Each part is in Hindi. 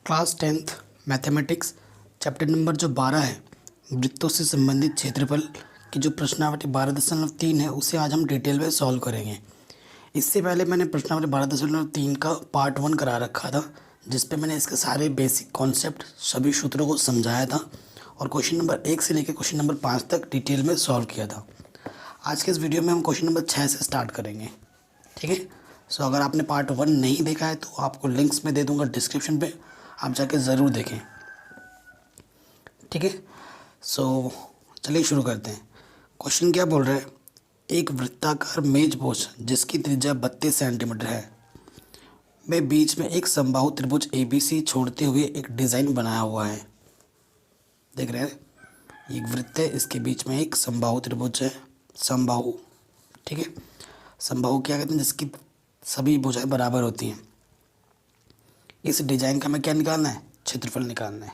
Class 10th mathematics chapter number जो 12 है वृत्तों से संबंधित क्षेत्रफल की जो प्रश्नावली 12.3 है उसे आज हम डिटेल में सॉल्व करेंगे। इससे पहले मैंने प्रश्नावली 12.3 का पार्ट 1 करा रखा था जिस पे मैंने इसके सारे बेसिक कॉन्सेप्ट सभी सूत्रों को समझाया था और क्वेश्चन नंबर 1 से लेकर क्वेश्चन नंबर 5 तक डिटेल में सॉल्व किया था। आज के इस वीडियो में हम क्वेश्चन नंबर 6 से स्टार्ट करेंगे। ठीक है, सो अगर आपने पार्ट 1 नहीं देखा है तो आपको लिंक्स में दे दूंगा डिस्क्रिप्शन पे, आप जाके ज़रूर देखें। ठीक है, सो चलिए शुरू करते हैं। क्वेश्चन क्या बोल रहा है, एक वृत्ताकार मेजपोश जिसकी त्रिज्या 32 सेंटीमीटर है में बीच में एक समबाहु त्रिभुज ABC छोड़ते हुए एक डिज़ाइन बनाया हुआ है। देख रहे हैं, एक वृत्त है, इसके बीच में एक समबाहु त्रिभुज है, समबाहु। ठीक है, समबाहु क्या कहते हैं, जिसकी सभी भुजाएं बराबर होती हैं। इस डिज़ाइन का हमें क्या निकालना है, क्षेत्रफल निकालना है।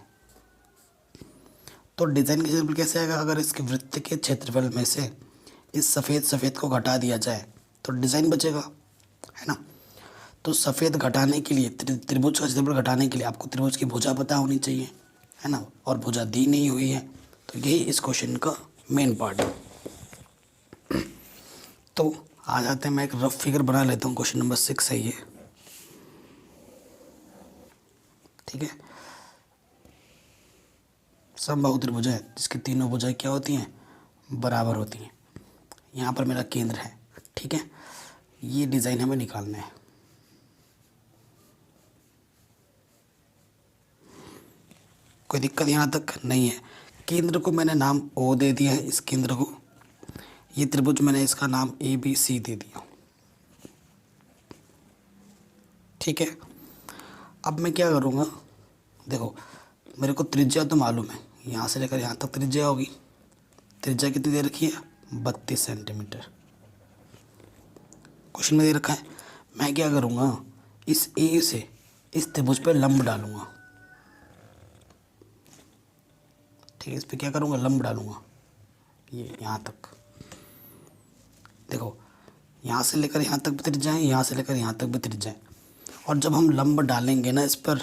तो डिज़ाइन का क्षेत्रफल कैसे आएगा, अगर इसके वृत्त के क्षेत्रफल में से इस सफ़ेद को घटा दिया जाए तो डिज़ाइन बचेगा, है ना। तो सफ़ेद घटाने के लिए, त्रिभुज का क्षेत्रफल घटाने के लिए आपको त्रिभुज की भुजा पता होनी चाहिए, है ना, और भुजा दी नहीं हुई है। तो यही इस क्वेश्चन का मेन पार्ट है। तो आ जाते हैं, मैं एक रफ फिगर बना लेता हूँ। क्वेश्चन नंबर 6 है ये। ठीक है, समबाहु त्रिभुज है जिसकी तीनों भुजाएं क्या होती हैं, बराबर होती हैं। यहाँ पर मेरा केंद्र है। ठीक है, ये डिज़ाइन हमें निकालना है। कोई दिक्कत यहाँ तक नहीं है। केंद्र को मैंने नाम O दे दिया है, इस केंद्र को। ये त्रिभुज मैंने इसका नाम ABC दे दिया। ठीक है, अब मैं क्या करूँगा, देखो मेरे को त्रिज्या तो मालूम है, यहाँ से लेकर यहाँ तक त्रिज्या होगी। त्रिज्या कितनी दे रखी है, 32 सेंटीमीटर क्वेश्चन में दे रखा है। मैं क्या करूँगा, इस A से इस त्रिभुज पर लंब डालूँगा। ठीक है, इस पर क्या करूँगा, लंब डालूँगा, ये यहाँ तक। देखो यहाँ से लेकर यहाँ तक भी त्रिज्या है, यहाँ से लेकर यहाँ तक भी त्रिज्या है। और जब हम लंब डालेंगे ना इस पर,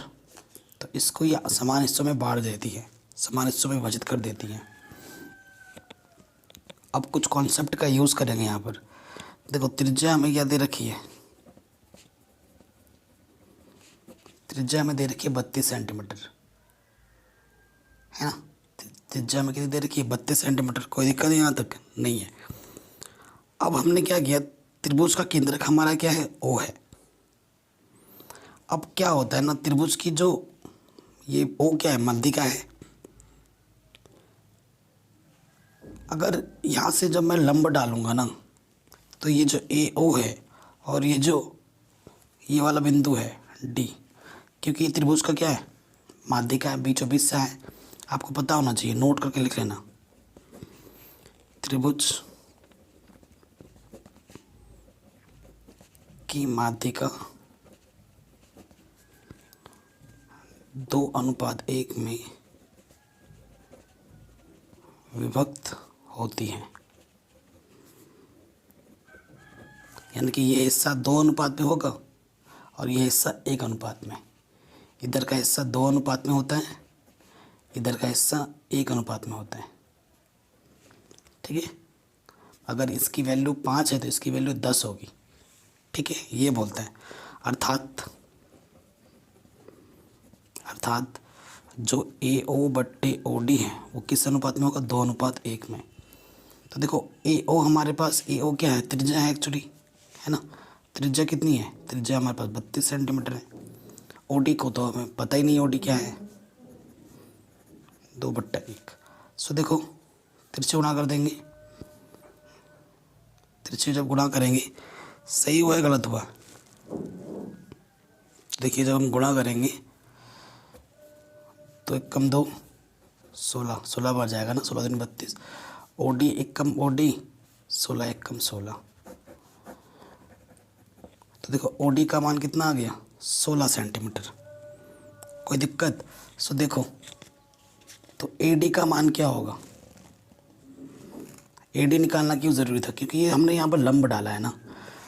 तो इसको ये समान हिस्सों में बांट देती है, समान हिस्सों में विभाजित कर देती है। अब कुछ कॉन्सेप्ट का यूज़ करेंगे यहाँ पर। देखो त्रिज्या हमें क्या दे रखी है, त्रिज्या हमें दे रखी है 32 सेंटीमीटर, है ना। त्रिज्या हमें कितनी दे रखी है, 32 सेंटीमीटर। कोई दिक्कत यहाँ तक नहीं है। अब हमने क्या किया, त्रिभुज का केंद्रक हमारा क्या है, O है। अब क्या होता है ना, त्रिभुज की जो ये O क्या है, मध्यिका है। अगर यहाँ से जब मैं लंब डालूंगा ना, तो ये जो AO है और ये जो ये वाला बिंदु है D, क्योंकि ये त्रिभुज का क्या है, माध्यिका है, बीचों बीच सा है। आपको पता होना चाहिए, नोट करके लिख लेना। त्रिभुज की माध्यिका 2:1 में विभक्त होती है, यानी कि ये हिस्सा 2 अनुपात में होगा और ये हिस्सा 1 अनुपात में। इधर का हिस्सा 2 अनुपात में होता है, इधर का हिस्सा 1 अनुपात में होता है। ठीक है, अगर इसकी वैल्यू 5 है तो इसकी वैल्यू 10 होगी। ठीक है, ये बोलता है। अर्थात जो AO/OD है वो किस अनुपात में होगा, 2:1 में। तो देखो AO हमारे पास, AO क्या है, त्रिज्या है एक्चुअली, है ना। त्रिज्या कितनी है, त्रिज्या हमारे पास 32 सेंटीमीटर है। OD को तो हमें पता ही नहीं, OD क्या है, 2/1। सो देखो तिरछे गुणा कर देंगे, तिरछे जब गुणा करेंगे, सही हुआ है गलत हुआ, देखिए जब हम गुणा करेंगे तो 1 कम 2 16 बार जाएगा ना, 16 दूनी 32। OD 1 कम OD 16, 1 कम 16। तो देखो OD का मान कितना आ गया, 16 सेंटीमीटर। कोई दिक्कत, सो देखो तो AD का मान क्या होगा, AD निकालना क्यों ज़रूरी था, क्योंकि ये हमने यहाँ पर लंब डाला है ना।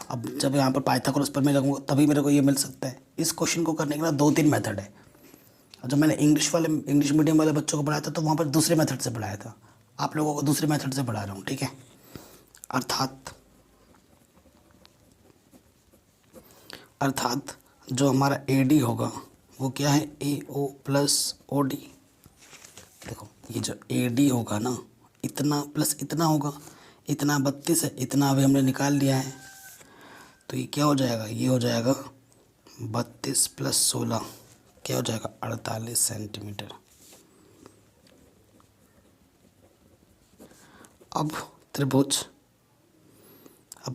अब जब यहाँ पर पाइथागोरस पर मैं लगूंगा तभी मेरे को ये मिल सकता है। इस क्वेश्चन को करने के लिए 2-3 मेथड है। और जब मैंने इंग्लिश मीडियम वाले बच्चों को पढ़ाया था तो वहाँ पर दूसरे मेथड से पढ़ाया था, आप लोगों को दूसरे मेथड से पढ़ा रहा हूँ, ठीक है। अर्थात जो हमारा ए डी होगा वो क्या है, ए ओ प्लस ओ डी। देखो ये जो ए डी होगा ना, इतना प्लस इतना होगा, इतना 32 है, इतना अभी हमने निकाल लिया है, तो ये क्या हो जाएगा, ये हो जाएगा 32 प्लस 16 क्या हो जाएगा, 48 सेंटीमीटर। अब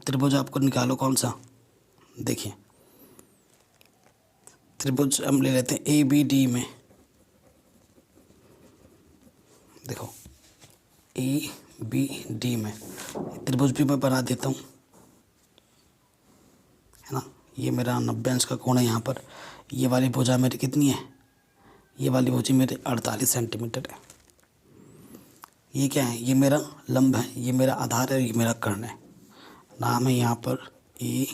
त्रिभुज आपको निकालो कौन सा, देखिए त्रिभुज हम ले लेते हैं ए बी डी में। देखो ए बी डी में त्रिभुज भी मैं बना देता हूँ, है ना। ये मेरा 90 अंश का कोण है यहाँ पर, ये वाली भुजा मेरी कितनी है, ये वाली भुजा मेरी 48 सेंटीमीटर है। ये क्या है, ये मेरा लंब है, ये मेरा आधार है, ये मेरा कर्ण है। नाम है यहाँ पर ए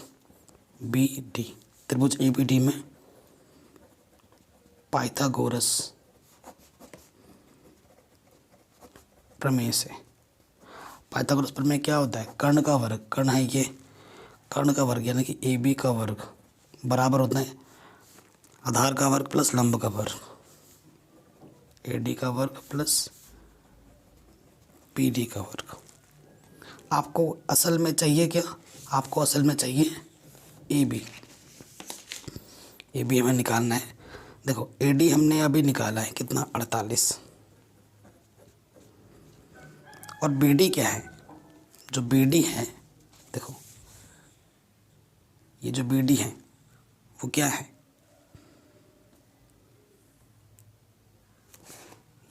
बी डी। त्रिभुज ए बी डी में पाइथागोरस प्रमेय से, पाइथागोरस प्रमेय क्या होता है, कर्ण का वर्ग, कर्ण है ये, कर्ण का वर्ग यानी कि ए बी का वर्ग बराबर होता है आधार का वर्ग प्लस लंब का वर्ग, ए डी का वर्ग प्लस बी डी का वर्ग। आपको असल में चाहिए क्या, आपको असल में चाहिए ए बी, ए बी हमें निकालना है। देखो ए डी हमने अभी निकाला है कितना, 48, और बी डी क्या है, जो बी डी है, देखो ये जो बी डी है वो क्या है,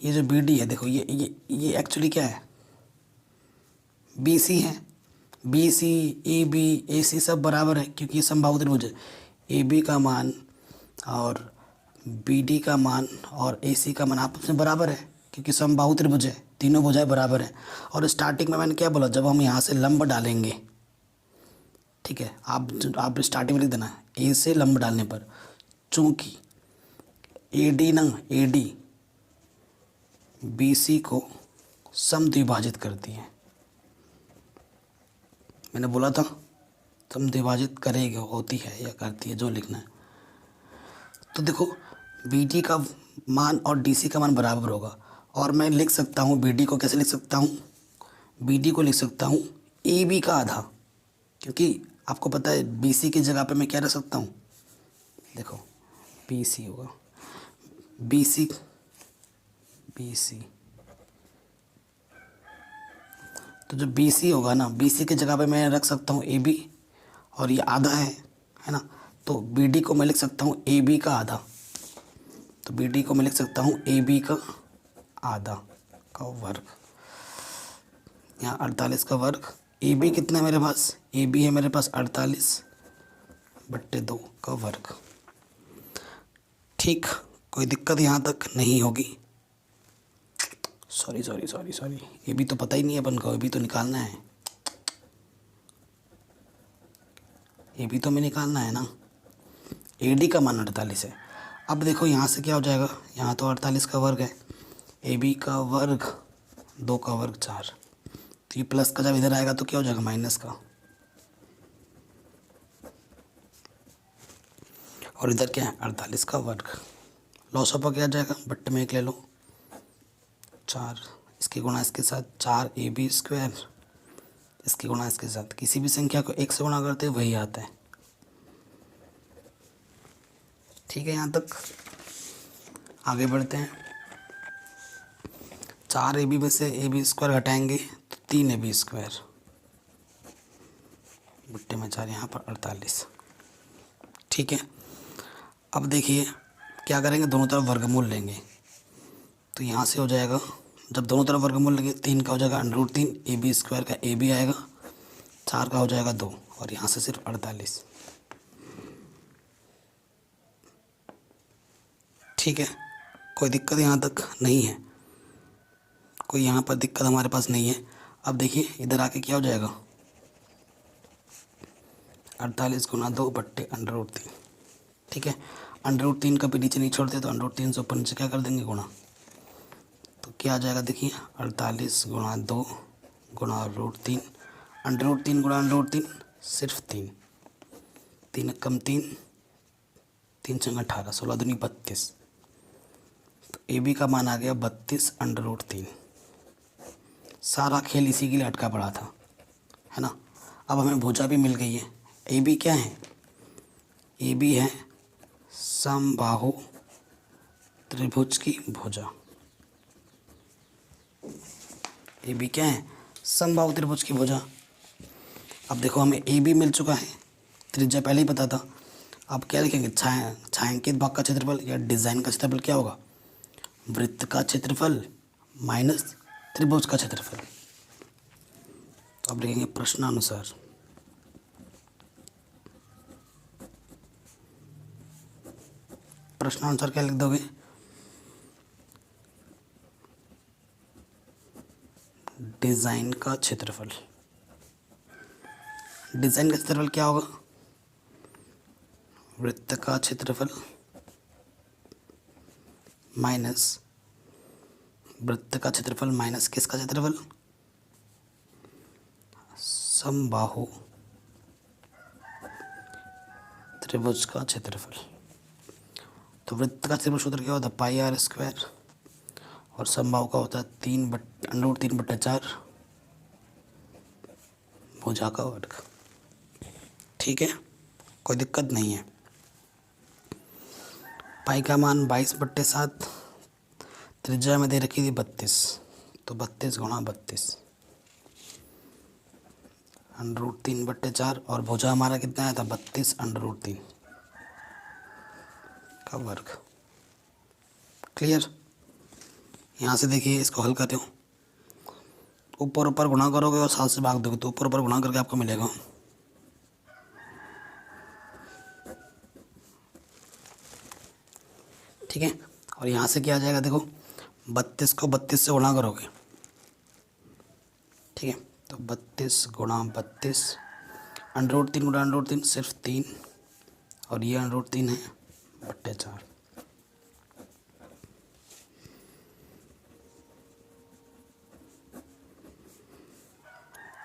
ये जो बी डी है देखो ये एक्चुअली क्या है, बी सी है। बी सी ए बी ए सी सब बराबर है क्योंकि ये समबाहु त्रिभुज है। ए बी का मान और बी डी का मान और ए सी का मान आपस में बराबर है क्योंकि समबाहु त्रिभुज है, तीनों भुजाएं बराबर हैं। और स्टार्टिंग में मैंने क्या बोला, जब हम यहाँ से लंब डालेंगे, ठीक है, आप स्टार्टिंग में लिख देना ए से लंब डालने पर, चूँकि ए डी बी सी को समद्विभाजित करती है, मैंने बोला था समद्विभाजित करेगी, होती है या करती है, जो लिखना है। तो देखो बी डी का मान और डी सी का मान बराबर होगा, और मैं लिख सकता हूँ बी डी को कैसे लिख सकता हूँ, बी डी को लिख सकता हूँ ए बी का आधा, क्योंकि आपको पता है बी सी की जगह पे मैं क्या रख सकता हूँ, देखो बी सी होगा, बी सी तो जो बी सी होगा ना, बी सी की जगह पे मैं रख सकता हूँ ए बी, और ये आधा है ना, तो बी डी को मैं लिख सकता हूँ ए बी का आधा, तो बी डी को मैं लिख सकता हूँ ए बी का आधा का वर्ग, यहाँ 48 का वर्ग, ए बी कितना है मेरे पास, ए बी है मेरे पास 48/2 का वर्ग। ठीक, कोई दिक्कत यहाँ तक नहीं होगी। सॉरी, ये भी तो पता ही नहीं है अपन को, ये भी तो निकालना है, ये भी तो हमें निकालना है ना। ए डी का मान 48 है। अब देखो यहाँ से क्या हो जाएगा, यहाँ तो 48 का वर्ग है, ए बी का वर्ग 2 का वर्ग 4, तो ये प्लस का जब इधर आएगा तो क्या हो जाएगा, माइनस का, और इधर क्या है 48 का वर्ग। लॉस ऑफ क्या आ जाएगा, बट्टे में 1 ले लो, 4 इसके गुणा इसके साथ 4 ए बी स्क्वायर, इसके गुणा इसके साथ, किसी भी संख्या को 1 से गुणा करते हैं वही आता है। ठीक है, यहाँ तक आगे बढ़ते हैं। 4 ए बी में से ए बी स्क्वायर घटाएंगे तो 3 ए बी स्क्वायर, बट्टे में 4, यहाँ पर 48। ठीक है, अब देखिए क्या करेंगे, दोनों तरफ वर्गमूल लेंगे, तो यहाँ से हो जाएगा, जब दोनों तरफ वर्गमूल लेंगे 3 का हो जाएगा √3, ए बी स्क्वायर का ए बी आएगा, 4 का हो जाएगा 2, और यहाँ से सिर्फ 48। ठीक है, कोई दिक्कत यहाँ तक नहीं है, कोई यहाँ पर दिक्कत हमारे पास नहीं है। अब देखिए इधर आके क्या हो जाएगा, 48 × 2 √3। ठीक है, अंडर रूट 3 कभी नीचे नहीं छोड़ते, तो अंडर रूट 3 से ऊपर नीचे क्या कर देंगे, गुणा। तो क्या आ जाएगा देखिए, 48 गुणा 2 गुणा रूट 3, अंडर रूट 3 गुणा अंडर रूट 3 सिर्फ 3, 3 कम 3, 3 छंग 18, 16 दूनी 32। तो ए बी का मान आ गया 32 अंडर रूट 3। सारा खेल इसी के लिए अटका पड़ा था, है ना। अब हमें भुजा भी मिल गई है। ए बी क्या है, ए बी है समबाहु त्रिभुज की भुजा। ए बी क्या है, समबाहु त्रिभुज की भुजा। अब देखो हमें ए बी मिल चुका है, त्रिज्या पहले ही पता था। अब क्या लिखेंगे, छायांकित भाग का क्षेत्रफल या डिज़ाइन का क्षेत्रफल क्या होगा, वृत्त का क्षेत्रफल माइनस त्रिभुज का क्षेत्रफल। तो अब लिखेंगे प्रश्नानुसार क्या लिख दोगे, डिज़ाइन का क्षेत्रफल। डिज़ाइन का क्षेत्रफल क्या होगा, वृत्त का क्षेत्रफल माइनस वृत्त का क्षेत्रफल माइनस किसका क्षेत्रफल, समबाहु त्रिभुज का क्षेत्रफल। तो वृत्त का क्षेत्रफल सूत्र क्या होता है, पाई आर स्क्वायर, और समबाहु का होता है अंडर रूट 3/4 भुजा का वर्ग। ठीक है, कोई दिक्कत नहीं है। पाई का मान 22/7, त्रिज्या में दे रखी थी 32, तो 32 गुणा 32 अंडर रूट 3/4, और भुजा हमारा कितना आया था, 32 अंडर रूट 3 का वर्ग। क्लियर। यहाँ से देखिए, इसको हल करते हो, ऊपर ऊपर गुणा करोगे और 7 से भाग दोगे, तो ऊपर ऊपर गुणा करके आपको मिलेगा ठीक है। और यहाँ से क्या आ जाएगा, देखो 32 को 32 से गुणा करोगे, ठीक है, तो 32 गुणा 32, अंडर रूट 3 गुणा अंडर रूट 3 सिर्फ 3, और ये अंडर रूट 3 है बट्टे 4।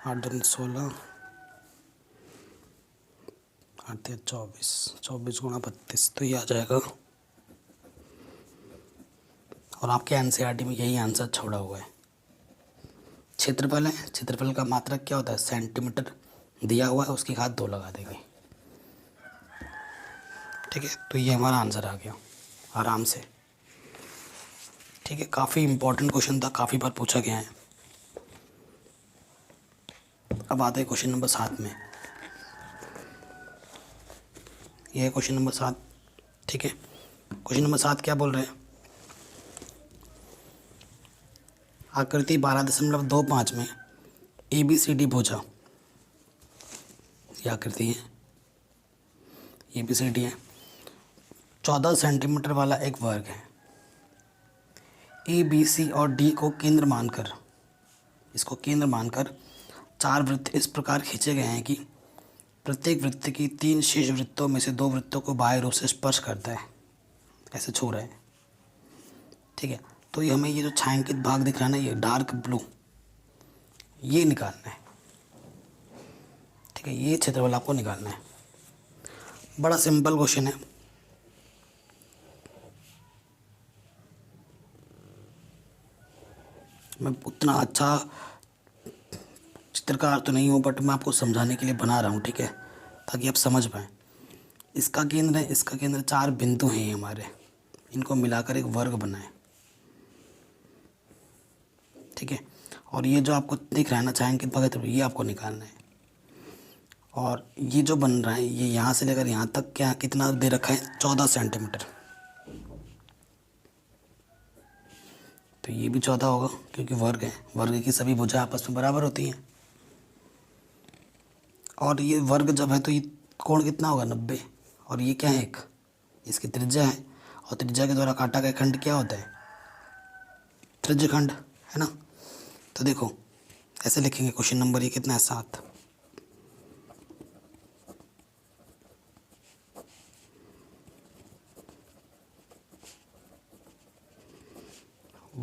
आठ दूनी 16, 8 या 24, 24 गुणा 32, तो ये आ जाएगा। और आपके एनसीईआरटी में यही आंसर छोड़ा हुआ है। क्षेत्रफल है, क्षेत्रफल का मात्रक क्या होता है, सेंटीमीटर दिया हुआ है, उसकी घात 2 लगा देंगे। ठीक है, तो ये हमारा आंसर आ गया आराम से। ठीक है, काफ़ी इम्पोर्टेंट क्वेश्चन था, काफ़ी बार पूछा गया है। अब आते हैं क्वेश्चन नंबर 7 में। यह है क्वेश्चन नंबर 7। ठीक है, क्वेश्चन नंबर 7 क्या बोल रहे हैं, आकृति 12.25 में ABCD भुजा, ये आकृति है, ABCD है, 14 सेंटीमीटर वाला एक वर्ग है। ABC और D को केंद्र मानकर, इसको केंद्र मानकर 4 वृत्त इस प्रकार खींचे गए हैं कि प्रत्येक वृत्त की 3 शेष वृत्तों में से 2 वृत्तों को बाह्य रूप से स्पर्श करता है, ऐसे छू रहे हैं। ठीक है, तो ये हमें ये जो छायांकित भाग दिख रहा है ना, ये डार्क ब्लू, ये निकालना है। ठीक है, ये क्षेत्रफल आपको निकालना है। बड़ा सिंपल क्वेश्चन है। मैं उतना अच्छा चित्रकार तो नहीं हूँ, बट मैं आपको समझाने के लिए बना रहा हूँ, ठीक है, ताकि आप समझ पाएँ। इसका केंद्र है, इसका केंद्र, 4 बिंदु हैं हमारे, इनको मिलाकर एक वर्ग बनाए। ठीक है, और ये जो आपको दिख रहा है ना छायांकित भाग, ये आपको निकालना है। और ये जो बन रहा है, ये यहाँ से लेकर यहाँ तक क्या कितना दे रखा है, 14 सेंटीमीटर। तो ये भी 14 होगा, क्योंकि वर्ग है, वर्ग की सभी भुजा आपस में बराबर होती हैं। और ये वर्ग जब है तो ये कोण कितना होगा, 90। और ये क्या है, एक इसकी त्रिज्या है, और त्रिज्या के द्वारा काटा गया खंड क्या होता है, त्रिज्य खंड, है ना। तो देखो ऐसे लिखेंगे, क्वेश्चन नंबर ये कितना है, 7।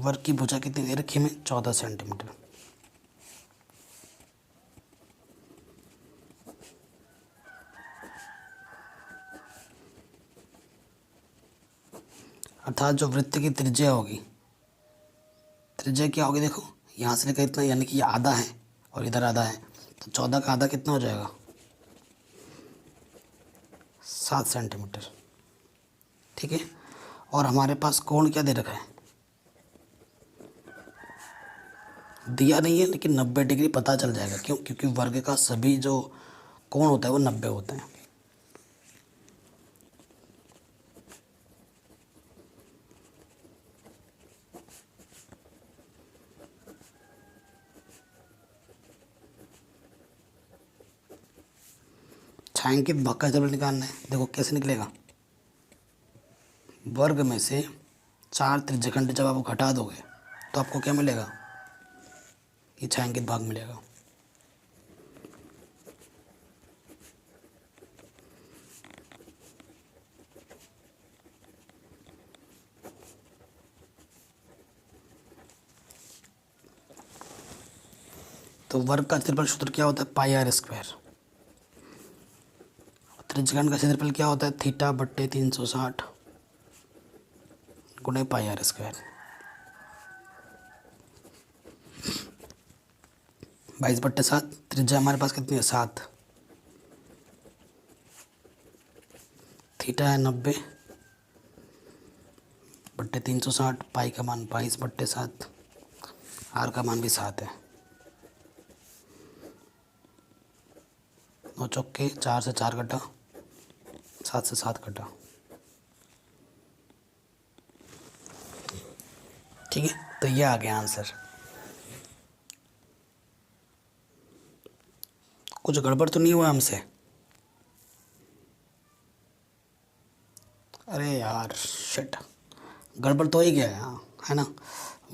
वर्ग की भुजा कितनी दे रखी है हमें? 14 सेंटीमीटर। अर्थात जो वृत्त की त्रिज्या होगी, त्रिज्या क्या होगी देखो, यहाँ से लेकर इतना, यानी कि ये आधा है और इधर आधा है, तो 14 का आधा कितना हो जाएगा? 7 सेंटीमीटर। ठीक है। और हमारे पास कोण क्या दे रखा है? दिया नहीं है, लेकिन 90 डिग्री पता चल जाएगा। क्यों? क्योंकि वर्ग का सभी जो कोण होता है वो 90 होते हैं। छायांकित भाग का क्षेत्रफल निकालना है। देखो कैसे निकलेगा, वर्ग में से 4 त्रिज्यखंड जब आप घटा दोगे तो आपको क्या मिलेगा? ये छायांकित भाग मिलेगा। तो वर्ग का क्षेत्रफल सूत्र क्या होता है? पाई आर स्क्वायर। त्रिज्यखंड का क्षेत्रफल क्या होता है? थीटा बट्टे 360 गुणे पाई आर स्क्वायर। 22/7। त्रिज्या हमारे पास कितनी है? 7। थीटा है 90 बट्टे 360, पाई का मान 22/7, आर का मान भी 7 है। 9 चौके 4 से 4 कटा, 7 से 7 कटा। ठीक है, तो ये आ गया आंसर। कुछ गड़बड़ तो नहीं हुआ हमसे? अरे यार शिट, गड़बड़ तो ही गया है, हाँ, है ना।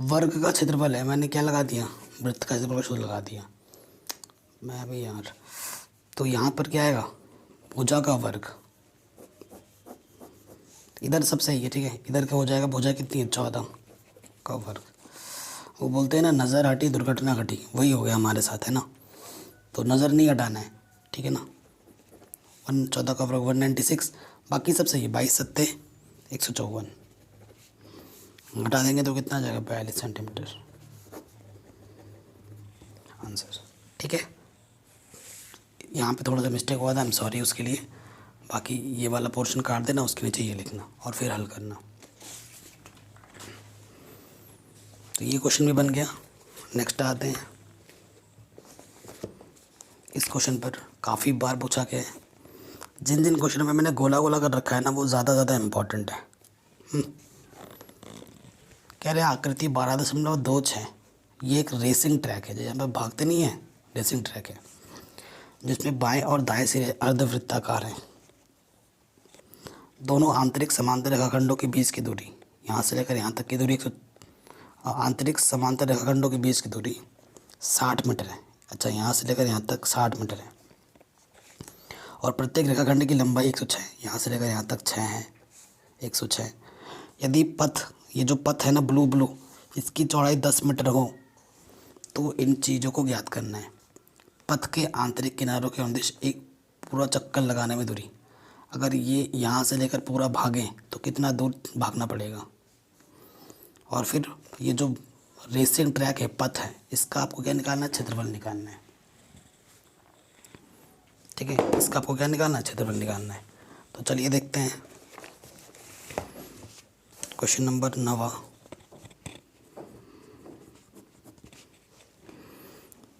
वर्ग का क्षेत्रफल है, मैंने क्या लगा दिया? वृत्त का क्षेत्रफल का सूत्र लगा दिया मैं भी यार। तो यहाँ पर क्या आएगा? भुजा का वर्ग। इधर सब सही है, ठीक है। इधर क्या हो जाएगा? भुजा कितनी है? 14 का वर्ग। वो बोलते हैं ना, नज़र हटी दुर्घटना घटी, वही हो गया हमारे साथ, है ना। तो नज़र नहीं हटाना है, ठीक है ना। 14 का वर्ग 196, बाकी सब सही है। 22 सत्ते 154, घटा देंगे तो कितना आ जाएगा? 42 सेंटीमीटर आंसर। ठीक है, यहाँ पे थोड़ा सा मिस्टेक हुआ था, आई एम सॉरी उसके लिए। बाकी ये वाला पोर्शन काट देना, उसके नीचे ये लिखना और फिर हल करना। तो ये क्वेश्चन भी बन गया। नेक्स्ट आते हैं। इस क्वेश्चन पर काफ़ी बार पूछा गया है। जिन जिन क्वेश्चन में मैंने गोला गोला कर रखा है ना, वो ज़्यादा इम्पोर्टेंट है। कह रहे हैं आकृति 12.26, ये एक रेसिंग ट्रैक है, जहाँ पर भागते नहीं है, रेसिंग ट्रैक है, जिसमें बाएं और दाएं सिरे अर्धवृत्ताकार हैं। दोनों आंतरिक समांतर रेखाखंडों के बीच की दूरी, यहाँ से लेकर यहाँ तक की दूरी आंतरिक समांतर रेखाखंडों के बीच की दूरी 60 मीटर है। अच्छा, यहाँ से लेकर यहाँ तक 60 मीटर है। और प्रत्येक रेखाखंड की लंबाई 106, यहाँ से लेकर यहाँ तक 6 है, 106। यदि पथ, ये जो पथ है ना ब्लू, इसकी चौड़ाई 10 मीटर हो तो इन चीज़ों को ज्ञात करना है। पथ के आंतरिक किनारों के अनुदिश एक पूरा चक्कर लगाने में दूरी, अगर ये यहाँ से लेकर पूरा भागें तो कितना दूर भागना पड़ेगा। और फिर ये जो रेसिंग ट्रैक है, पथ है, इसका आपको क्या निकालना है? क्षेत्रफल निकालना है। ठीक है, इसका आपको क्या निकालना है? क्षेत्रफल निकालना है। तो चलिए देखते हैं क्वेश्चन नंबर 9।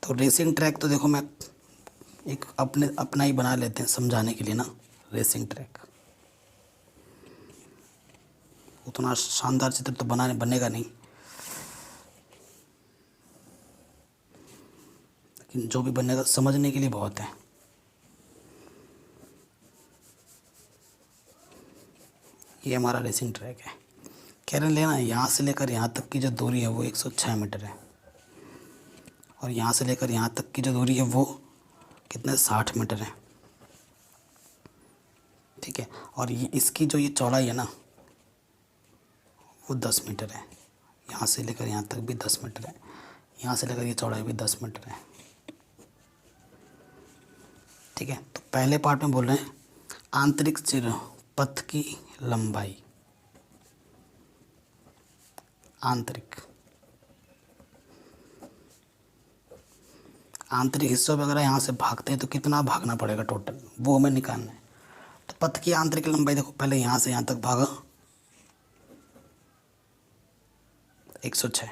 तो रेसिंग ट्रैक, तो देखो मैं एक अपना ही बना लेते हैं समझाने के लिए ना। रेसिंग ट्रैक उतना शानदार चित्र तो बनेगा नहीं, लेकिन जो भी बनेगा समझने के लिए बहुत है। ये हमारा रेसिंग ट्रैक है। कह रहे लेना, यहाँ से लेकर यहाँ तक की जो दूरी है वो 106 मीटर है, और यहाँ से लेकर यहाँ तक की जो दूरी है वो कितने? 60 मीटर है। ठीक है, और ये इसकी जो ये चौड़ाई है ना वो 10 मीटर है। यहाँ से लेकर यहाँ तक भी 10 मीटर है, यहाँ से लेकर ये चौड़ाई भी 10 मीटर है। ठीक है, तो पहले पार्ट में बोल रहे हैं आंतरिक चिर पथ की लंबाई, आंतरिक हिस्सों में अगर यहाँ से भागते हैं तो कितना भागना पड़ेगा टोटल, वो हमें निकालना है। तो पथ की आंतरिक लंबाई देखो, पहले यहाँ से यहाँ तक भागा 106,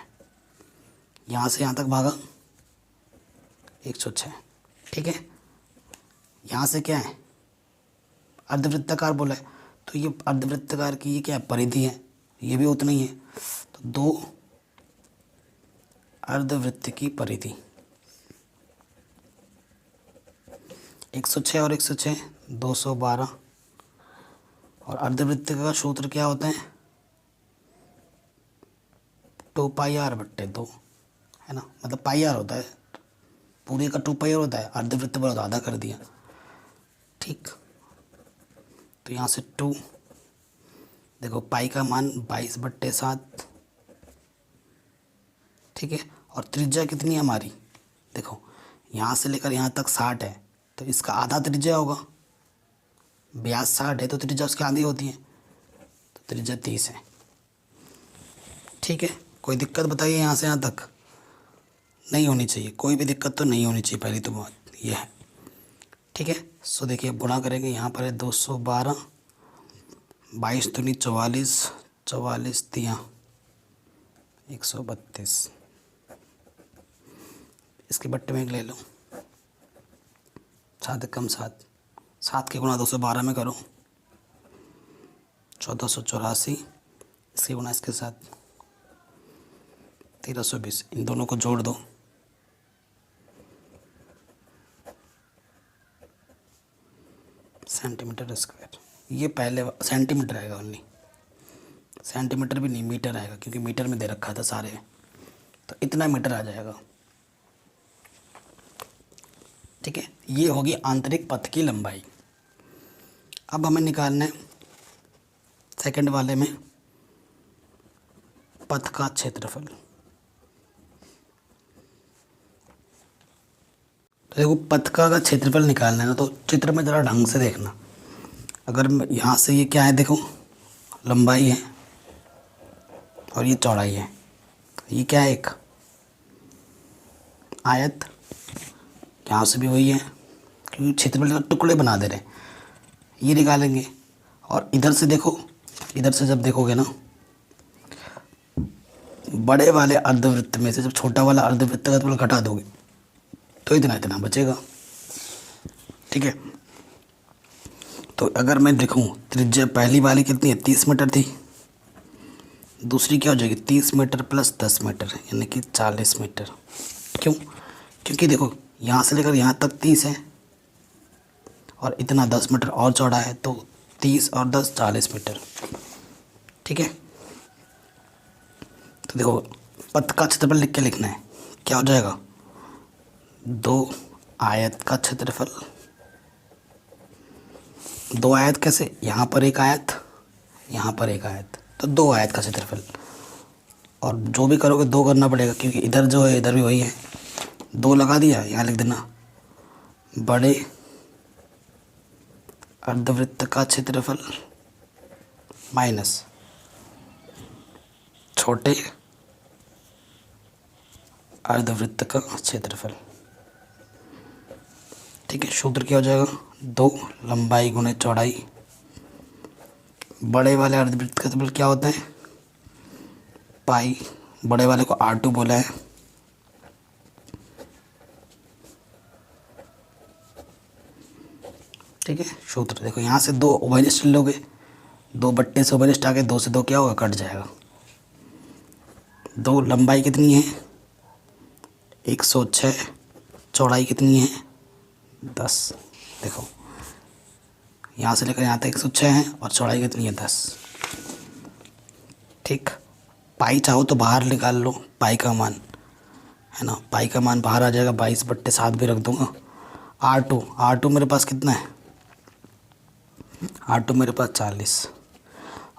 यहाँ से यहाँ तक भागा 106। ठीक है, यहाँ से क्या है, अर्धवृत्ताकार बोला है, तो ये अर्धवृत्ताकार की ये क्या है, परिधि है, ये भी उतना ही है। तो 2 अर्धवृत्त की परिधि 106 और 106 212। और अर्धवृत्त का सूत्र क्या होता है, 2πr/2 है ना, मतलब πr होता है, पूरे का 2πr होता है, अर्धवृत्त पर आधा कर दिया। ठीक, तो यहाँ से 2 देखो, पाई का मान 22/7। ठीक है, और त्रिज्या कितनी है हमारी, देखो यहाँ से लेकर यहाँ तक 60 है, तो इसका आधा त्रिज्या होगा, व्यास 60 है तो त्रिज्या उसकी आधी होती है, तो त्रिज्या 30 है। ठीक है, कोई दिक्कत बताइए, यहाँ से यहाँ तक नहीं होनी चाहिए, कोई भी दिक्कत तो नहीं होनी चाहिए, पहली तो बात ये है। ठीक है, सो देखिए अब गुणा करेंगे, यहाँ पर है 212, 22 दूनी 44, 44 तिया 132। इसके बट्टे में एक ले लो, 7 कम 7, 7 के गुणा 212 में करो 1484, इसके गुणा इसके साथ 1320, इन दोनों को जोड़ दो, सेंटीमीटर स्क्वायर। ये पहले सेंटीमीटर आएगा, ओनली सेंटीमीटर भी नहीं, मीटर आएगा, क्योंकि मीटर में दे रखा था सारे, तो इतना मीटर आ जाएगा। ठीक है, ये होगी आंतरिक पथ की लंबाई। अब हमें निकालना है सेकंड वाले में पथ का क्षेत्रफल। तो देखो, पथ का अगर क्षेत्रफल निकालना है ना, तो चित्र में ज़रा ढंग से देखना। अगर यहाँ से ये क्या है, देखो लंबाई है और ये चौड़ाई है, ये क्या है, एक आयत, यहाँ से भी वही है, क्योंकि क्षेत्रफल का टुकड़े बना दे रहे हैं, ये निकालेंगे। और इधर से देखो, इधर से जब देखोगे ना, बड़े वाले अर्धवृत्त में से जब छोटा वाला अर्धवृत्त का थोड़ा घटा दोगे तो इतना इतना बचेगा। ठीक है, तो अगर मैं देखूं, त्रिज्या पहली वाली कितनी है, 30 मीटर थी, दूसरी क्या हो जाएगी 30 मीटर प्लस 10 मीटर, यानी कि 40 मीटर। क्यों, क्योंकि देखो यहाँ से लेकर यहाँ तक 30 है और इतना 10 मीटर और चौड़ा है, तो 30 और 10 40 मीटर। ठीक है, तो देखो पथ का क्षेत्रफल लिख के लिखना है, क्या हो जाएगा, 2 आयत का क्षेत्रफल, 2 आयत कैसे, यहाँ पर एक आयत, यहाँ पर एक आयत, तो 2 आयत का क्षेत्रफल। और जो भी करोगे 2 करना पड़ेगा, क्योंकि इधर जो है इधर भी वही है, 2 लगा दिया, यहाँ लिख देना बड़े अर्धवृत्त का क्षेत्रफल माइनस छोटे अर्धवृत्त का क्षेत्रफल। ठीक है, सूत्र क्या हो जाएगा, 2 लंबाई गुणे चौड़ाई, बड़े वाले अर्धवृत्त का क्षेत्रफल क्या होता है, पाई, बड़े वाले को R2 बोला है, ठीक है। सूत्र देखो, यहाँ से 2 उभयनिष्ठ लोगे, 2 बट्टे से उभयनिष्ठ आगे, 2 से 2 क्या होगा, कट जाएगा। 2 लंबाई कितनी है 106, चौड़ाई कितनी है 10। देखो यहाँ से लेकर यहाँ तक 106 है और चौड़ाई कितनी है 10। ठीक, पाई चाहो तो बाहर निकाल लो, पाई का मान है ना, पाई का मान बाहर आ जाएगा, 22/7 भी रख दूंगा। R2 मेरे पास कितना है, R2 मेरे पास 40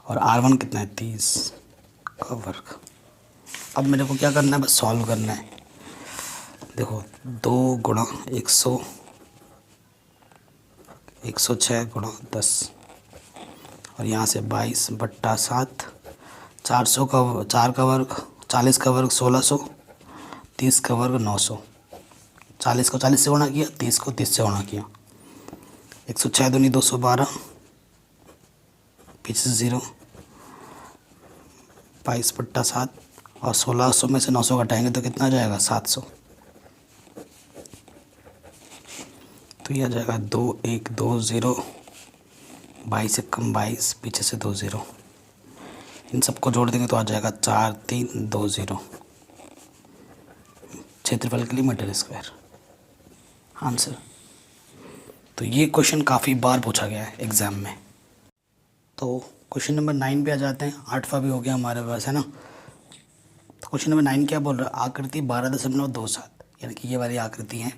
और R1 कितना है 30 का वर्ग। अब मेरे को क्या करना है, बस सॉल्व करना है। देखो 2 गुणा 100, 106 गुणा 10, और यहाँ से 22/7, 400 का 4 का वर्ग, 40 का वर्ग 1600, 30 का वर्ग 900। 40 को 40 से गुणा किया, 30 को 30 से गुणा किया। 106 दूनी 212, पीछे से 0, 22/7, और 1600 में से 900 घटाएंगे तो कितना आ जाएगा, 700। तो ये आ जाएगा 2120, 22 से कम 22, पीछे से 2 0। इन सबको जोड़ देंगे तो आ जाएगा 4320। क्षेत्रफल के लिए मीटर स्क्वायर आंसर। तो ये क्वेश्चन काफ़ी बार पूछा गया है एग्ज़ाम में। तो क्वेश्चन नंबर 9 पे आ जाते हैं। 8वां भी हो गया हमारे पास, है ना। तो क्वेश्चन नंबर 9 क्या बोल रहा है, आकृति 12.27, यानी कि ये वाली आकृति है।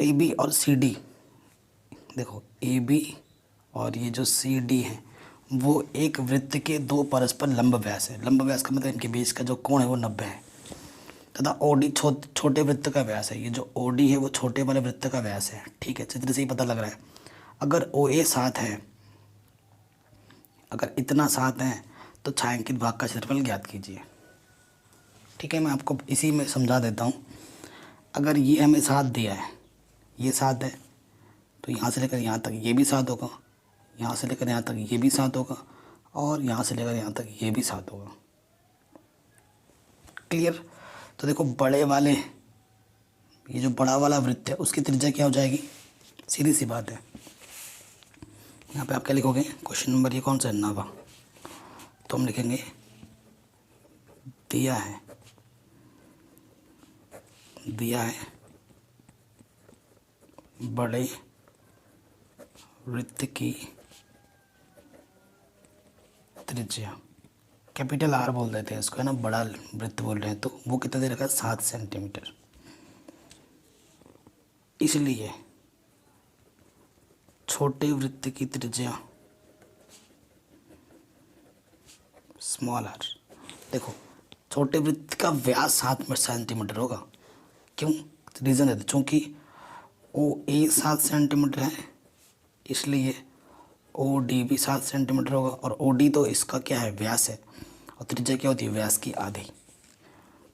ए बी और सी डी, देखो ए बी और ये जो सी डी है वो एक वृत्त के 2 परस्पर लंब व्यास है। लंब व्यास का मतलब इनके बीच का जो कोण है वो 90 है, तथा ओडी छोटे वृत्त का व्यास है। ये जो ओडी है वो छोटे वाले वृत्त का व्यास है। ठीक है, चित्र से ही पता लग रहा है। अगर ओ ए 7 है, अगर इतना 7 है तो छायांकित भाग का क्षेत्रफल ज्ञात कीजिए। ठीक है, मैं आपको इसी में समझा देता हूँ। अगर ये हमें 7 दिया है, ये 7 है, तो यहाँ से लेकर यहाँ तक ये भी 7 होगा, यहाँ से लेकर यहाँ तक ये भी 7 होगा, और यहाँ से लेकर यहाँ तक ये भी 7 होगा। क्लियर। तो देखो बड़े वाले, ये जो बड़ा वाला वृत्त है उसकी त्रिज्या क्या हो जाएगी, सीधी सी बात है। यहाँ पे आप क्या लिखोगे, क्वेश्चन नंबर ये कौन सा है, 9वां। तो हम लिखेंगे दिया है बड़े वृत्त की त्रिज्या, कैपिटल आर बोल देते हैं इसको, है ना, बड़ा वृत्त बोल रहे हैं, तो वो कितना दे रखा है, 7 सेंटीमीटर। इसलिए छोटे वृत्त की त्रिज्या स्मॉल आर। देखो छोटे वृत्त का व्यास 7 सेंटीमीटर होगा। क्यों, रीज़न है, चूँकि ओ ए 7 सेंटीमीटर है, इसलिए ओ डी भी 7 सेंटीमीटर होगा, और ओ डी तो इसका क्या है, व्यास है, और त्रिज्या क्या होती है, व्यास की आधी।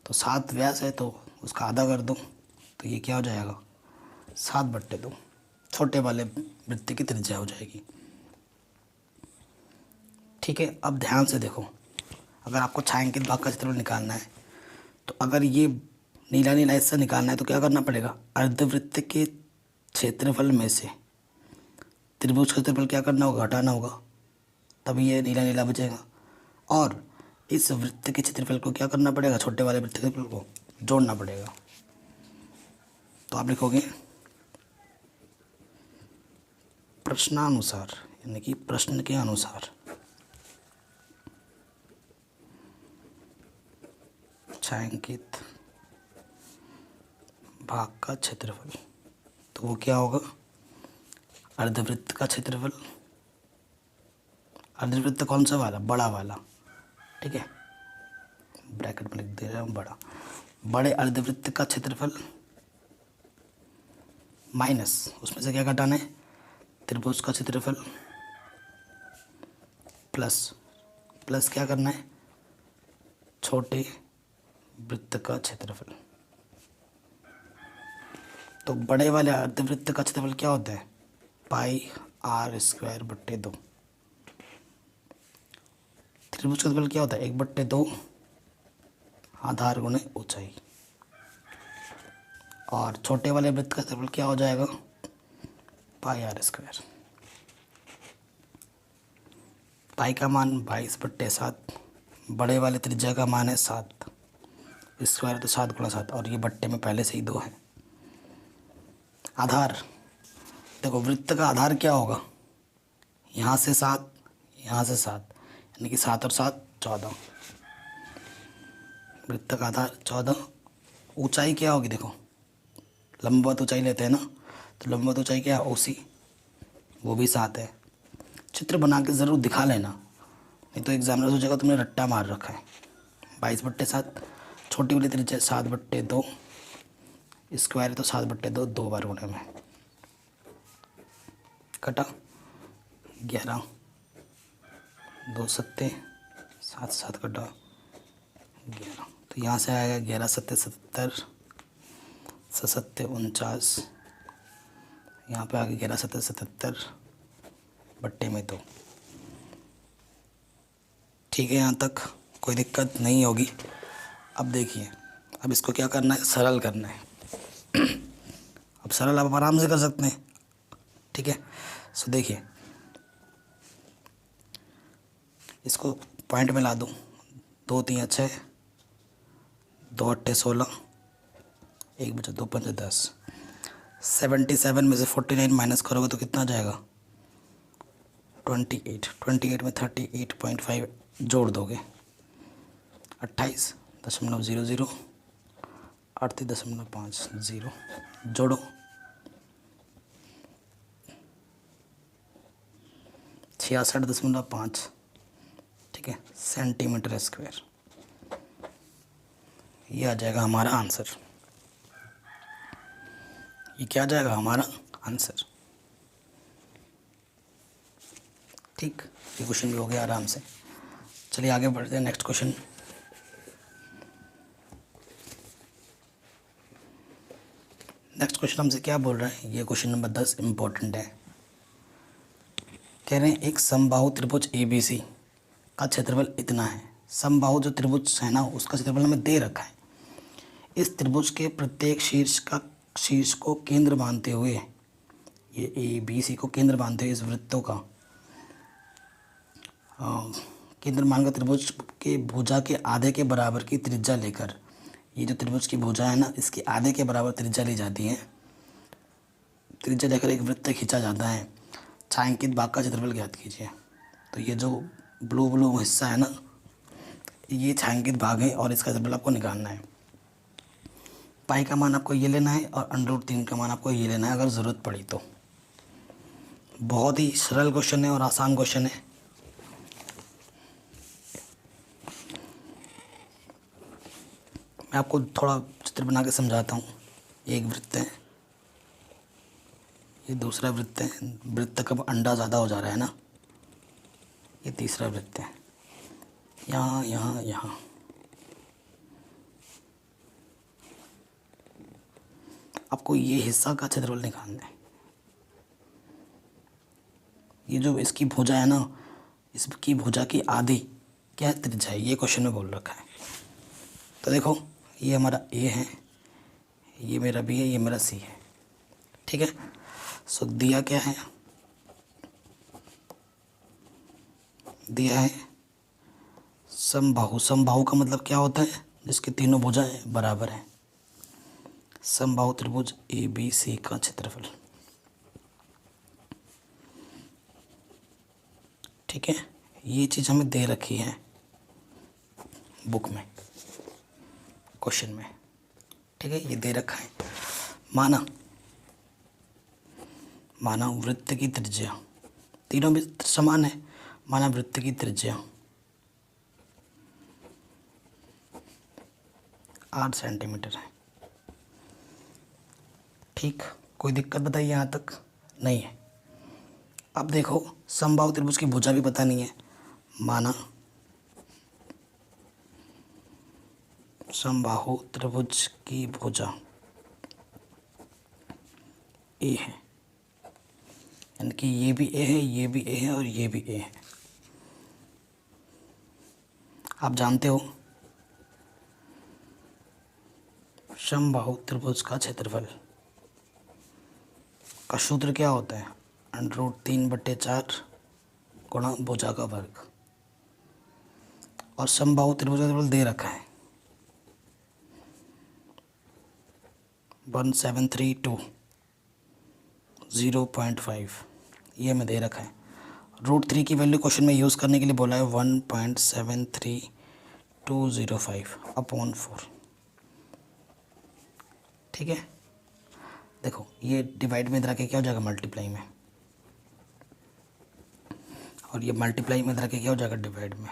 तो 7 व्यास है तो उसका आधा कर दो, तो ये क्या हो जाएगा, 7/2 छोटे वाले वृत्त की त्रिज्या हो जाएगी। ठीक है, अब ध्यान से देखो, अगर आपको छायांकित भाग का क्षेत्रफल निकालना है, तो अगर ये नीला नीला हिस्सा निकालना है तो क्या करना पड़ेगा, अर्धवृत्त के क्षेत्रफल में से त्रिभुज का क्षेत्रफल क्या करना होगा, घटाना होगा, तभी ये नीला नीला बचेगा। और इस वृत्त के क्षेत्रफल को क्या करना पड़ेगा, छोटे वाले वृत्त के क्षेत्रफल को जोड़ना पड़ेगा। तो आप लिखोगे प्रश्नानुसार, यानी कि प्रश्न के अनुसार छायांकित भाग का क्षेत्रफल, तो वो क्या होगा, अर्धवृत्त का क्षेत्रफल। अर्धवृत्त कौन सा वाला, बड़ा वाला, ठीक है, ब्रैकेट में लिख दे रहा हूँ बड़ा, बड़े अर्धवृत्त का क्षेत्रफल माइनस उसमें से क्या घटाना है, त्रिभुज का क्षेत्रफल, प्लस क्या करना है, छोटे वृत्त का क्षेत्रफल। तो बड़े वाले अर्धवृत्त का क्षेत्रफल क्या होता है, πr²/2। त्रिभुज का क्षेत्रफल क्या होता है, 1/2 आधार गुणे ऊंचाई। और छोटे वाले वृत्त का क्षेत्रफल क्या हो जाएगा, πr²। पाई का मान 22/7, बड़े वाले त्रिज्या का मान है 7, स्क्वायर तो 7 × 7, और ये बट्टे में पहले से ही 2 है। आधार, देखो वृत्त का आधार क्या होगा, यहाँ से 7, यहाँ से 7, यानी कि 7 और 7 14। वृत्त का आधार 14। ऊंचाई क्या होगी, देखो लंबवत ऊंचाई लेते हैं ना, तो लंबवत ऊंचाई क्या है, OC, वो भी 7 है। चित्र बना के ज़रूर दिखा लेना, नहीं तो एग्जामिनर सोचेगा तुमने रट्टा मार रखा है। 22/7, छोटी वाली त्रिज्या 7/2, स्क्वायर है तो 7/2, 2 बार गुणे में कटा 11, 2 सत्ते 7, 7 कटा 11, तो यहाँ से आएगा 11 सत्ते 77, 7 49, यहाँ पे आगे 11 सत्ते 77 बट्टे में 2। ठीक है, यहाँ तक कोई दिक्कत नहीं होगी। अब देखिए, अब इसको क्या करना है, सरल करना है। अब सरल आप आराम से कर सकते हैं। ठीक है, सो देखिए, इसको पॉइंट में ला दूँ, 2 3 6, 2 8 16, 1 बचा 2 5 10, 77 में से 49 माइनस करोगे तो कितना जाएगा, 28, 28 में 38.5 जोड़ दोगे, 28.00, 38.50 जोड़ो, 66.5, ठीक है, सेंटीमीटर स्क्वायर। ये आ जाएगा हमारा आंसर। ये क्या आ जाएगा हमारा आंसर। ठीक, ये क्वेश्चन भी हो गया आराम से। चलिए आगे बढ़ते हैं, नेक्स्ट क्वेश्चन। नेक्स्ट क्वेश्चन हमसे क्या बोल रहा है, ये क्वेश्चन नंबर 10 इम्पोर्टेंट है। कह रहे हैं एक समबाहु त्रिभुज ABC का क्षेत्रफल इतना है। समबाहु जो त्रिभुज है ना, उसका क्षेत्रफल हमें दे रखा है। इस त्रिभुज के प्रत्येक शीर्ष को केंद्र मानते हुए, ये ABC को केंद्र मानते हुए इस वृत्तों का केंद्र मानकर त्रिभुज के भुजा के आधे के बराबर की त्रिज्या लेकर, ये जो त्रिभुज की भुजा है ना, इसके आधे के बराबर त्रिज्या ली जाती है। त्रिज्या लेकर एक वृत्त खींचा जाता है। छायांकित भाग का क्षेत्रफल ज्ञात कीजिए। तो ये जो ब्लू हिस्सा है ना, ये छायांकित भाग है और इसका क्षेत्रफल आपको निकालना है। पाई का मान आपको ये लेना है और √3 का मान आपको ये लेना है अगर ज़रूरत पड़ी तो। बहुत ही सरल क्वेश्चन है और आसान क्वेश्चन है। मैं आपको थोड़ा चित्र बना के समझाता हूँ। एक वृत्त है, ये दूसरा वृत्त है। वृत्त का अंडा ज़्यादा हो जा रहा है ना, ये तीसरा वृत्त है। यहाँ यहाँ यहाँ आपको ये हिस्सा का क्षेत्रफल निकालना है। ये जो इसकी भुजा है ना, इसकी भुजा की आधी क्या त्रिज्या है, ये क्वेश्चन में बोल रखा है। तो देखो, ये हमारा A है, ये मेरा B है, ये मेरा C है। ठीक है, सो दिया क्या है, दिया है समबाहु। समबाहु का मतलब क्या होता है, जिसके तीनों भुजाएं बराबर हैं। समबाहु त्रिभुज ABC का क्षेत्रफल। ठीक है, ये चीज़ हमें दे रखी है बुक में, क्वेश्चन में। ठीक है, ये दे रखा है। माना वृत्त की त्रिज्या, तीनों भी समान है। माना वृत्त की त्रिज्या 8 सेंटीमीटर है। ठीक, कोई दिक्कत बताइए, यहाँ तक नहीं है। अब देखो, समबाहु त्रिभुज की भुजा भी पता नहीं है। माना समबाहु त्रिभुज की भुजा A है, यानी कि ये भी A है, ये भी A है और ये भी A है। आप जानते हो समबाहु त्रिभुज का क्षेत्रफल का सूत्र क्या होता है, √3/4 गुणा भुजा का वर्ग। और समबाहु त्रिभुज का क्षेत्रफल दे रखा है 1732.0.5, ये हमें दे रखा है। √3 की वैल्यू क्वेश्चन में यूज़ करने के लिए बोला है 1.73205/4। ठीक है, देखो ये डिवाइड में इधर के क्या हो जाएगा, मल्टीप्लाई में, और ये मल्टीप्लाई में इधर के क्या हो जाएगा, डिवाइड में।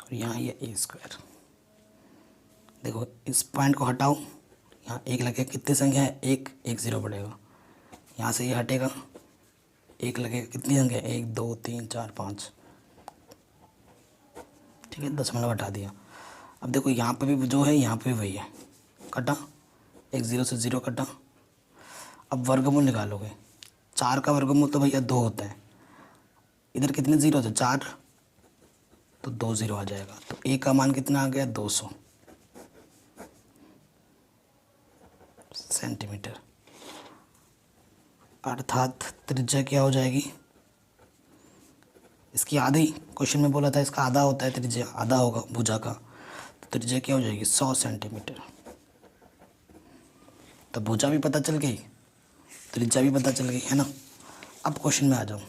और यहाँ ये ए स्क्वायर। देखो इस पॉइंट को हटाओ, यहाँ एक लगे, कितनी संख्या है, एक, एक ज़ीरो पड़ेगा। यहाँ से ये हटेगा, एक लगेगा, कितनी संख्या है, 1 2 3 4 5। ठीक है, दशमलव हटा दिया। अब देखो यहाँ पे भी जो है, यहाँ पे भी वही है, कटा, एक ज़ीरो से ज़ीरो कटा। अब वर्गमूल निकालोगे, 4 का वर्गमूल तो भैया 2 होता है, इधर कितने ज़ीरो थे, 4, तो 2 ज़ीरो आ जाएगा। तो ए का मान कितना आ गया, 200 सेंटीमीटर। अर्थात त्रिज्या क्या हो जाएगी, इसकी आधी, क्वेश्चन में बोला था इसका आधा होता है त्रिज्या, आधा होगा भुजा का, तो त्रिज्या क्या हो जाएगी, 100 सेंटीमीटर। तो भुजा भी पता चल गई, त्रिज्या भी पता चल गई, है ना। अब क्वेश्चन में आ जाओ,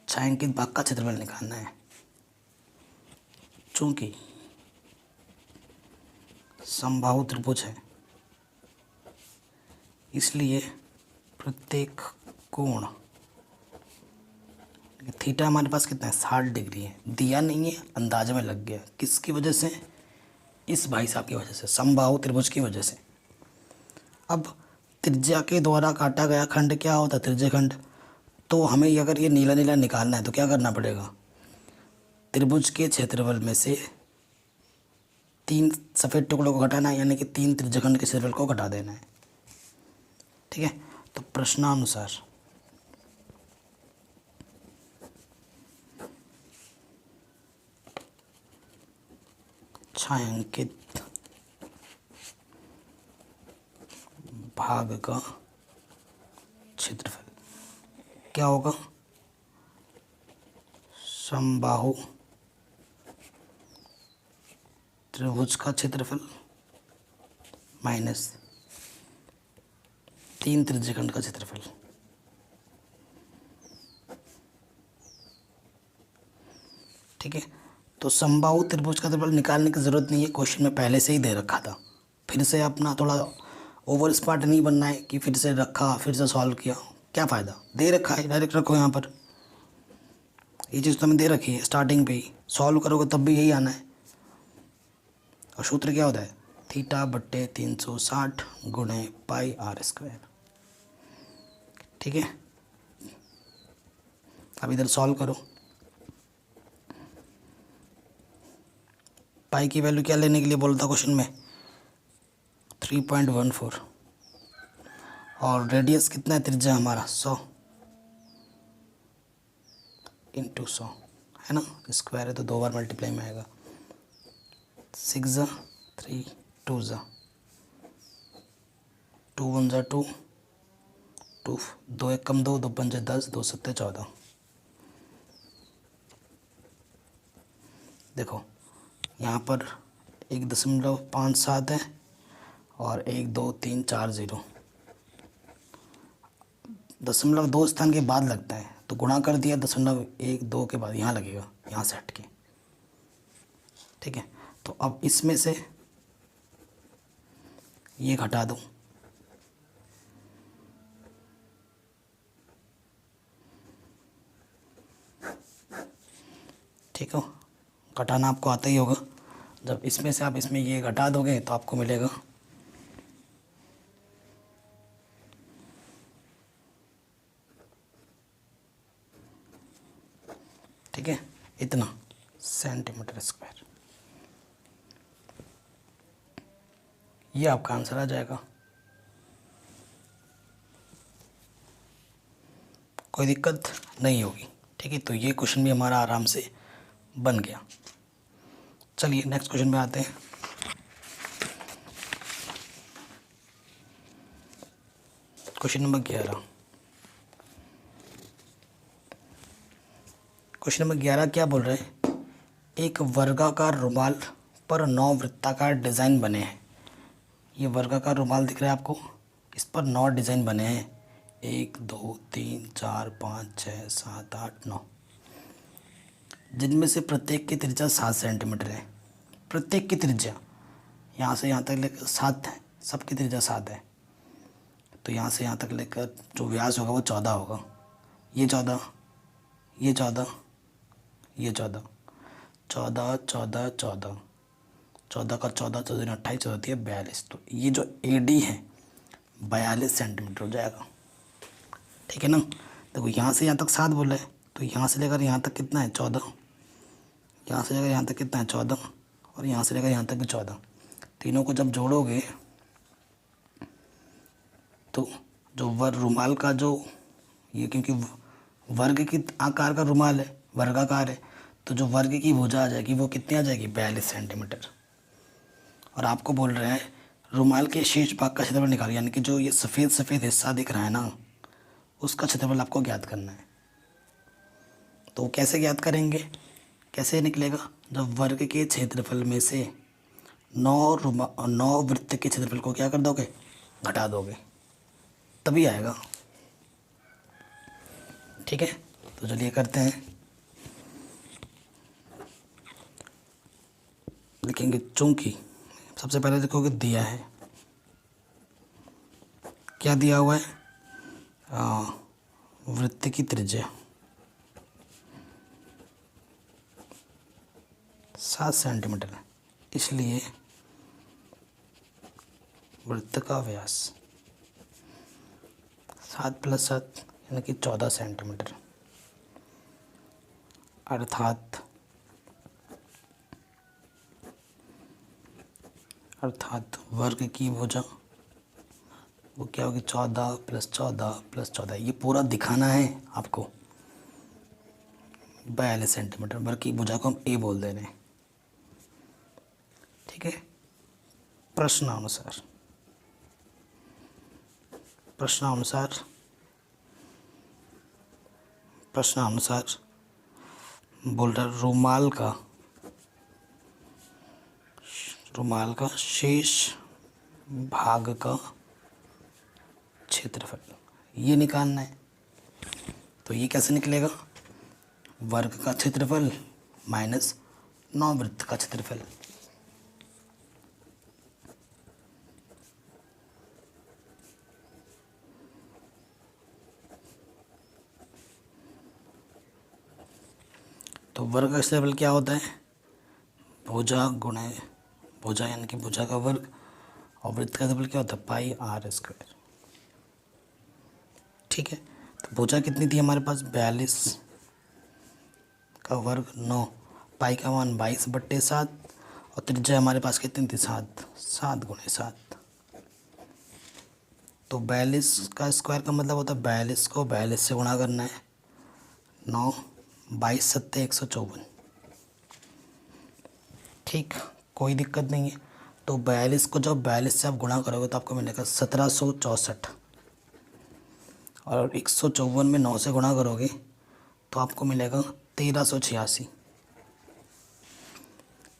छायांकित भाग का क्षेत्रफल निकालना है। चूंकि समबाहु त्रिभुज है, इसलिए प्रत्येक कोण, थीटा हमारे पास कितना है, 60 डिग्री है, दिया नहीं है, अंदाजे में लग गया, किसकी वजह से, इस भाई साहब की वजह से, समबाहु त्रिभुज की वजह से। अब त्रिज्या के द्वारा काटा गया खंड क्या होता है, त्रिज्य खंड। तो हमें अगर ये नीला नीला निकालना है तो क्या करना पड़ेगा, त्रिभुज के क्षेत्रफल में से 3 सफ़ेद टुकड़ों को घटाना है, यानी कि 3 त्रिज्यखंड के क्षेत्रफल को घटा देना है। ठीक है, तो प्रश्नानुसार छायांकित भाग का क्षेत्रफल क्या होगा, समबाहु त्रिभुज का क्षेत्रफल माइनस 3 त्रिज्यखंड का क्षेत्रफल। ठीक है, तो समबाहु त्रिभुज का क्षेत्रफल निकालने की ज़रूरत नहीं है, क्वेश्चन में पहले से ही दे रखा था। फिर से अपना थोड़ा ओवर स्मार्ट नहीं बनना है कि फिर से रखा फिर से सॉल्व किया, क्या फ़ायदा, दे रखा है डायरेक्ट रखो यहाँ पर। ये चीज़ तो हमें दे रखी है, स्टार्टिंग पे ही सॉल्व करोगे तब भी यही आना है। और सूत्र क्या होता है, थीटा बट्टे 360 गुणे पाई आर स्क्वायर। ठीक है, अब इधर सॉल्व करो, पाई की वैल्यू क्या लेने के लिए बोलता क्वेश्चन में, 3.14, और रेडियस कितना है, त्रिज्या हमारा 100 इंटू 100 है ना, स्क्वायर है तो 2 बार मल्टीप्लाई में आएगा, 6 ज़ा 3 2 ज़ा 2 1 ज़ा 2 2 2 1 कम 2 2 5 10 2 7 14। देखो यहाँ पर 1.57 है और 1 2 3 4 0, 0.2 स्थान के बाद लगता है तो गुणा कर दिया, 0.1 2 के बाद यहाँ लगेगा, यहाँ से हट के। ठीक है, तो अब इसमें से ये घटा दो, ठीक हो, घटाना आपको आता ही होगा। जब इसमें से आप इसमें ये घटा दोगे तो आपको मिलेगा ठीक है, इतना सेंटीमीटर स्क्वायर। ये आपका आंसर आ जाएगा, कोई दिक्कत नहीं होगी। ठीक है, तो ये क्वेश्चन भी हमारा आराम से बन गया। चलिए नेक्स्ट क्वेश्चन में आते हैं। Question number 11। क्वेश्चन नंबर 11 क्या बोल रहे हैं, एक वर्गाकार रुमाल पर 9 वृत्ताकार डिज़ाइन बने हैं। ये वर्गाकार रुमाल दिख रहा है आपको, इस पर 9 डिज़ाइन बने हैं, 1 2 3 4 5 6 7 8 9, जिनमें से प्रत्येक की त्रिज्या 7 सेंटीमीटर है। प्रत्येक की त्रिज्या यहाँ से यहाँ तक लेकर 7 है, सबकी त्रिज्या 7 है, तो यहाँ से यहाँ तक लेकर जो व्यास होगा वो 14 होगा, ये 14, ये 14, ये 14, 14 14 14, 14 का 14, 14 28, 14 होती है 42। तो ये जो AD है 42 सेंटीमीटर हो जाएगा। ठीक है ना। देखो यहाँ से यहाँ तक 7 बोला है, तो यहाँ से लेकर यहाँ तक कितना है 14, यहाँ से लेकर यहाँ तक कितना है 14, और यहाँ से लेकर यहाँ तक भी 14। तीनों को जब जोड़ोगे तो जो रुमाल का जो ये, क्योंकि वर्ग की आकार का रुमाल है, वर्गाकार है, तो जो वर्ग की भुजा आ जाएगी वो कितनी आ जाएगी 42 सेंटीमीटर। और आपको बोल रहे हैं रुमाल के शेष भाग का क्षेत्रफल निकाल, यानी कि जो ये सफ़ेद सफ़ेद हिस्सा दिख रहा है ना, उसका क्षेत्रफल आपको ज्ञात करना है। तो कैसे ज्ञात करेंगे, कैसे निकलेगा, जब वर्ग के क्षेत्रफल में से 9 वृत्त के क्षेत्रफल को क्या कर दोगे, घटा दोगे, तभी आएगा। ठीक है, तो चलिए करते हैं। लिखेंगे चूंकि, सबसे पहले देखोगे दिया है, क्या दिया हुआ है, वृत्त की त्रिज्या 7 सेंटीमीटर है, इसलिए वृत्त का व्यास 7 + 7 यानी कि 14 सेंटीमीटर, अर्थात वर्ग की भुजा वो क्या होगी 14 + 14 + 14। ये पूरा दिखाना है आपको 42 सेंटीमीटर। वर्ग की भुजा को हम A बोल दे रहे हैं। ठीक है, प्रश्नानुसार बोल रहा रुमाल का शेष भाग का क्षेत्रफल ये निकालना है। तो ये कैसे निकलेगा, वर्ग का क्षेत्रफल माइनस 9 वृत्त का क्षेत्रफल। तो वर्ग का क्षेत्रफल क्या होता है, भुजा गुणे भुजा यानी कि भुजा का वर्ग, और वृत्त का क्षेत्रफल क्या होता है πr²। ठीक है, तो भुजा कितनी थी हमारे पास 42 का वर्ग 9, पाई का मान 22/7, और त्रिज्या हमारे पास कितनी थी 7, 7 × 7। तो 42 का स्क्वायर का मतलब होता है 42 को 42 से गुणा करना है, 9 22 7 154। ठीक, कोई दिक्कत नहीं है। तो 42 को जब 42 से आप गुणा करोगे तो आपको मिलेगा 1764, और 154 में 9 से गुणा करोगे तो आपको मिलेगा 1386।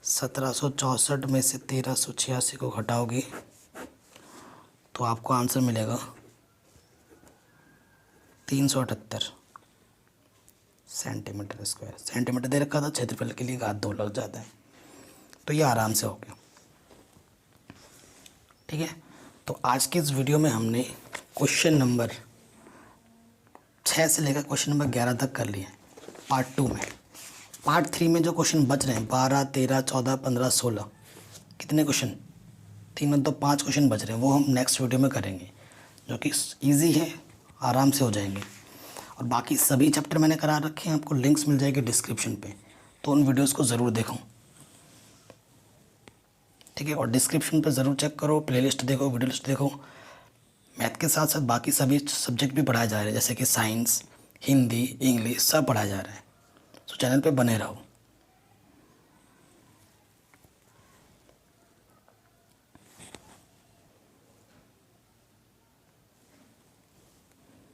1764 में से 1386 को घटाओगे तो आपको आंसर मिलेगा 378 सेंटीमीटर स्क्वायर। सेंटीमीटर दे रखा था, क्षेत्रफल के लिए घात 2 लग जाता है, तो ये आराम से हो गया। ठीक है, तो आज के इस वीडियो में हमने क्वेश्चन नंबर 6 से लेकर क्वेश्चन नंबर 11 तक कर लिया है पार्ट 2 में। पार्ट 3 में जो क्वेश्चन बच रहे हैं 12 13 14 15 16, कितने क्वेश्चन, 3 में तो 5 क्वेश्चन बच रहे हैं, वो हम नेक्स्ट वीडियो में करेंगे, जो कि ईजी है, आराम से हो जाएंगे। और बाकी सभी चैप्टर मैंने करा रखे हैं, आपको लिंक्स मिल जाएगी डिस्क्रिप्शन पे, तो उन वीडियोस को ज़रूर देखो। ठीक है, और डिस्क्रिप्शन पे ज़रूर चेक करो, प्लेलिस्ट देखो, वीडियो लिस्ट देखो। मैथ के साथ साथ बाकी सभी सब्जेक्ट भी पढ़ाए जा रहे हैं, जैसे कि साइंस, हिंदी, इंग्लिश सब पढ़ाया जा रहा है। तो चैनल पे बने रहो।